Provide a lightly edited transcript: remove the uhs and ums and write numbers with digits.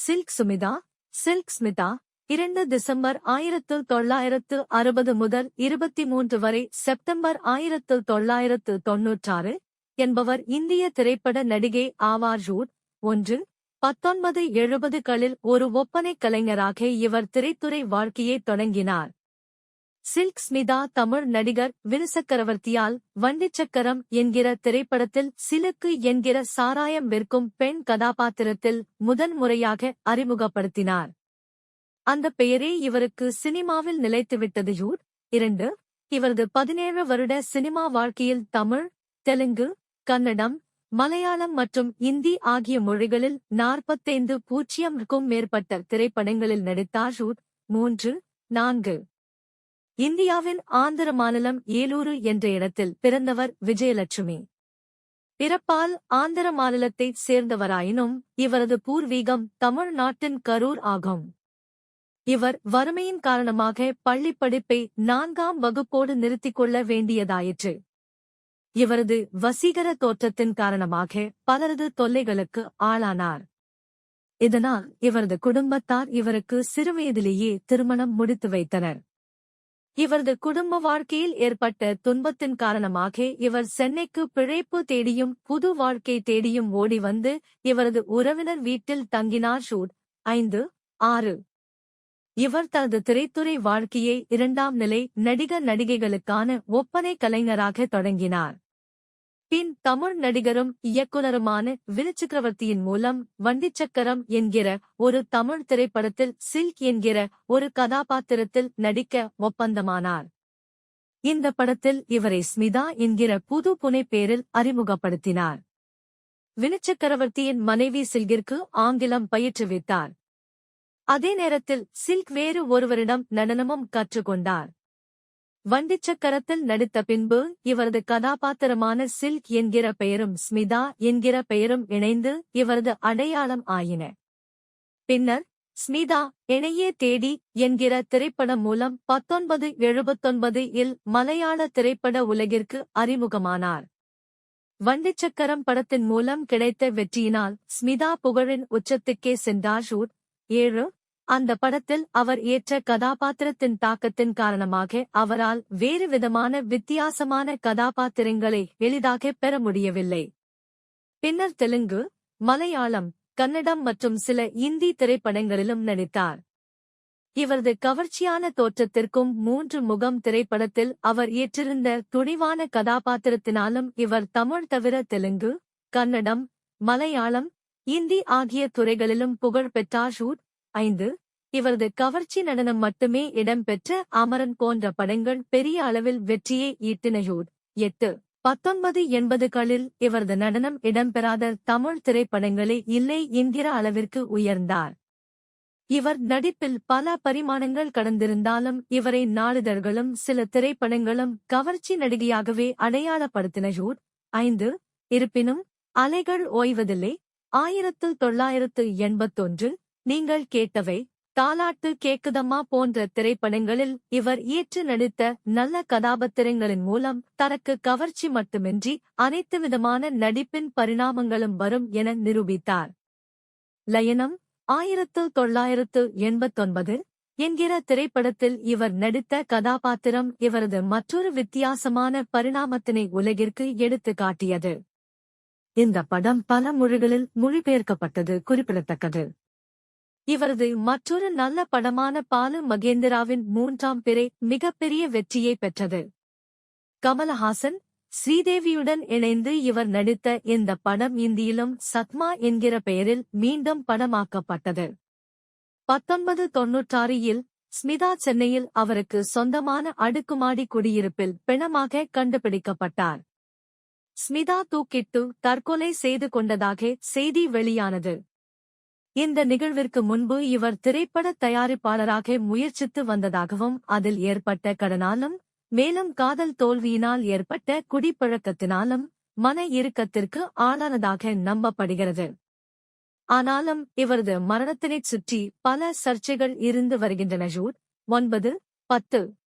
Silk Smitha, silk Smitha 2 December 1960 முதல் 23 வரை September 1996 என்பவர் இந்திய திரைப்பட நடிகை ஆவார். 1 1970களில் ஒரு ஒப்பனைக் கலைஞராக இவர் திரைத்துறை வாழ்க்கையை தொடங்கினார். சில்க் ஸ்மிதா தமிழ் நடிகர் வினுசக்கரவர்த்தியால் வண்டிச்சக்கரம் என்கிற திரைப்படத்தில் சிலுக்கு என்கிற சாராயம் விற்கும் பெண் கதாபாத்திரத்தில் முதன்முறையாக அறிமுகப்படுத்தினார். அந்த பெயரே இவருக்கு சினிமாவில் நிலைத்துவிட்டது. 2 இவரது 17 வருட சினிமா வாழ்க்கையில் தமிழ், தெலுங்கு, கன்னடம், மலையாளம் மற்றும் இந்தி ஆகிய மொழிகளில் 45க்கும் மேற்பட்ட திரைப்படங்களில் நடித்தார். 3 4 இந்தியாவின் ஆந்திர மாநிலம் ஏலூரு என்ற இடத்தில் பிறந்தவர் விஜயலட்சுமி. பிறப்பால் ஆந்திர மாநிலத்தைச் சேர்ந்தவராயினும் இவரது பூர்வீகம் தமிழ்நாட்டின் கரூர் ஆகும். இவர் வறுமையின் காரணமாக பள்ளிப் படிப்பை 4ஆம் வகுப்போடு நிறுத்திக் கொள்ள வேண்டியதாயிற்று. இவரது வசீகர தோற்றத்தின் காரணமாக பலரது தொல்லைகளுக்கு ஆளானார். இதனால் இவரது குடும்பத்தார் இவருக்கு சிறுவயதிலேயே திருமணம் முடித்து வைத்தனர். இவரது குடும்ப வாழ்க்கையில் ஏற்பட்ட துன்பத்தின் காரணமாக இவர் சென்னைக்கு பிழைப்பு தேடியும் புது வாழ்க்கை தேடியும் ஓடி வந்து இவரது உறவினர் வீட்டில் தங்கினார். 5 6 இவர் தனது திரைத்துறை வாழ்க்கையை 2ஆம் நிலை நடிகர் நடிகைகளுக்கான ஒப்பனை கலைஞராக தொடங்கினார். பின் தமிழ் நடிகரும் இயக்குனருமான வினுசக்கரவர்த்தியின் மூலம் வண்டிச்சக்கரம் என்கிற ஒரு தமிழ் திரைப்படத்தில் சில்க் என்கிற ஒரு கதாபாத்திரத்தில் நடிக்க ஒப்பந்தமானார். இந்த படத்தில் இவரை ஸ்மிதா என்கிற புது புனைப்பெயரில் அறிமுகப்படுத்தினார். வினுசக்கரவர்த்தியின் மனைவி சில்கிற்கு ஆங்கிலம் பயிற்றுவித்தார். அதே நேரத்தில் சில்க் வேறு ஒருவரிடம் நடனமும் கற்றுக்கொண்டார். வண்டிச்சக்கரத்தில் நடித்த பின்பு இவரது கதாபாத்திரமான சில்க் என்கிற பெயரும் ஸ்மிதா என்கிற பெயரும் இணைந்து இவரது அடையாளம் ஆயின. பின்னர் ஸ்மிதா இணையே தேடி என்கிற திரைப்படம் மூலம் 1979இல் மலையாள திரைப்பட உலகிற்கு அறிமுகமானார். வண்டிச்சக்கரம் படத்தின் மூலம் கிடைத்த வெற்றியினால் ஸ்மிதா புகழின் உச்சத்துக்கே சென்றார். 7 அந்த படத்தில் அவர் ஏற்ற கதாபாத்திரத்தின் தாக்கத்தின் காரணமாக அவரால் வேறு விதமான வித்தியாசமான கதாபாத்திரங்களை எளிதாக பெற முடியவில்லை. பின்னர் தெலுங்கு, மலையாளம், கன்னடம் மற்றும் சில இந்தி திரைப்படங்களிலும் நடித்தார். இவரது கவர்ச்சியான தோற்றத்திற்கும் 3 முகம் திரைப்படத்தில் அவர் ஏற்றிருந்த துணிவான கதாபாத்திரத்தினாலும் இவர் தமிழ் தவிர தெலுங்கு, கன்னடம், மலையாளம், இந்தி ஆகிய துறைகளிலும் புகழ் பெற்றார். 5 இவரது கவர்ச்சி நடனம் மட்டுமே இடம்பெற்ற அமரன் போன்ற படங்கள் பெரிய அளவில் வெற்றியை ஈட்டின. 8 1980களில் இவரது நடனம் இடம்பெறாத தமிழ் திரைப்படங்களே இல்லை என்கிற அளவிற்கு உயர்ந்தார். இவர் நடிப்பில் பல பரிமாணங்கள் கடந்திருந்தாலும் இவரை நாளிதழ்களும் சில திரைப்படங்களும் கவர்ச்சி நடிகையாகவே அடையாளப்படுத்தின. 5 இருப்பினும் அலைகள் ஓய்வதில்லை. 1981 நீங்கள் கேட்டவை, தாலாட்டு கேக்குதம்மா போன்ற திரைப்படங்களில் இவர் ஏற்று நடித்த நல்ல கதாபாத்திரங்களின் மூலம் தனக்கு கவர்ச்சி மட்டுமின்றி அனைத்து விதமான நடிப்பின் பரிணாமங்களும் வரும் என நிரூபித்தார். லயனம் 1989 என்கிற திரைப்படத்தில் இவர் நடித்த கதாபாத்திரம் இவரது மற்றொரு வித்தியாசமான பரிணாமத்தினை உலகிற்கு எடுத்து காட்டியது. இந்த படம் பல மொழிகளில் மொழிபெயர்க்கப்பட்டது குறிப்பிடத்தக்கது. இவரது மற்றொரு நல்ல படமான பாலு மகேந்திராவின் 3ஆம் பிறை மிகப்பெரிய வெற்றியை பெற்றது. கமலஹாசன், ஸ்ரீதேவியுடன் இணைந்து இவர் நடித்த இந்த படம் இந்தியிலும் சத்மா என்கிற பெயரில் மீண்டும் படமாக்கப்பட்டது. 1996இல் ஸ்மிதா சென்னையில் அவருக்கு சொந்தமான அடுக்குமாடி குடியிருப்பில் பிணமாக கண்டுபிடிக்கப்பட்டார். ஸ்மிதா தூக்கிட்டு தற்கொலை செய்து கொண்டதாக செய்தி வெளியானது. இந்த நிகழ்விற்கு முன்பு இவர் திரைப்பட தயாரிப்பாளராக முயற்சித்து வந்ததாகவும் அதில் ஏற்பட்ட கடனாலும் மேலும் காதல் தோல்வியினால் ஏற்பட்ட குடிப்பழக்கத்தினாலும் மன இறுக்கத்திற்கு ஆளானதாக நம்பப்படுகிறது. ஆனாலும் இவரது மரணத்தினைச் சுற்றி பல சர்ச்சைகள் இருந்து வருகின்றன. 9 10